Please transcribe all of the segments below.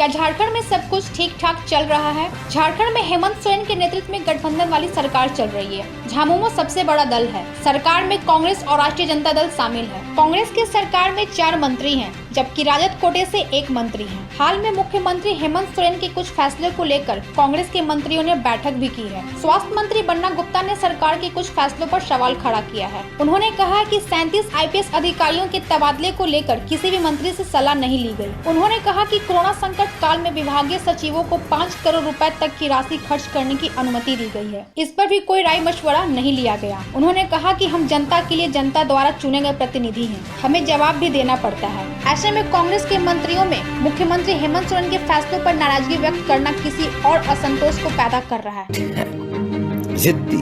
क्या झारखंड में सब कुछ ठीक ठाक चल रहा है? झारखंड में हेमंत सोरेन के नेतृत्व में गठबंधन वाली सरकार चल रही है। झामुमो सबसे बड़ा दल है। सरकार में कांग्रेस और राष्ट्रीय जनता दल शामिल है। कांग्रेस की सरकार में 4 मंत्री हैं, जबकि राजद कोटे से 1 मंत्री है। हाल में मुख्यमंत्री हेमंत सोरेन के कुछ फैसले को लेकर कांग्रेस के मंत्रियों ने बैठक भी की है। स्वास्थ्य मंत्री बन्ना गुप्ता ने सरकार के कुछ फैसलों पर सवाल खड़ा किया है। उन्होंने कहा कि 37 IPS अधिकारियों के तबादले को लेकर किसी भी मंत्री से सलाह नहीं ली गई। उन्होंने कहा कि कोरोना संकट काल में विभागीय सचिवों को 5 करोड़ रुपए तक की राशि खर्च करने की अनुमति दी गई है। इस पर भी कोई राय मशवरा नहीं लिया गया। उन्होंने कहा कि हम जनता के लिए जनता द्वारा चुने गए प्रतिनिधि हैं, हमें जवाब भी देना पड़ता है। ऐसे में कांग्रेस के मंत्रियों में मुख्यमंत्री हेमंत सोरेन के फैसलों पर नाराजगी व्यक्त करना किसी और असंतोष को पैदा कर रहा है। जिद्दी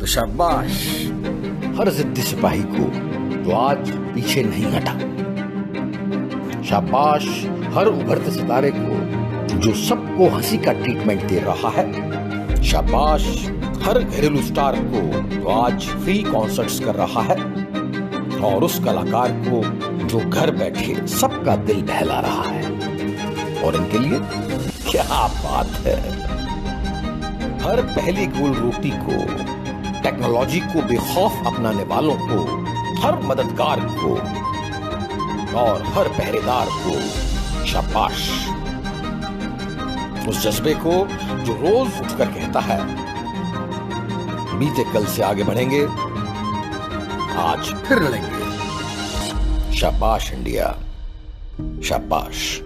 तो शाबाश हर जिद्दी सिपाही को जो आज पीछे नहीं हटा। शाबाश हर उभरते सितारे को जो सबको हंसी का ट्रीटमेंट दे रहा है। शाबाश हर घरेलू स्टार को जो आज फ्री कॉन्सर्ट्स कर रहा है, और उस कलाकार को जो घर बैठे सबका दिल बहला रहा है। और इनके लिए क्या बात है। हर पहली गोल रोटी को, टेक्नोलॉजी को बेखौफ अपनाने वालों को, हर मददगार को और हर पहरेदार को शाबाश। उस जज्बे को जो रोज उठकर कहता है बीते कल से आगे बढ़ेंगे, आज फिर लड़ेंगे। शाबाश इंडिया, शाबाश।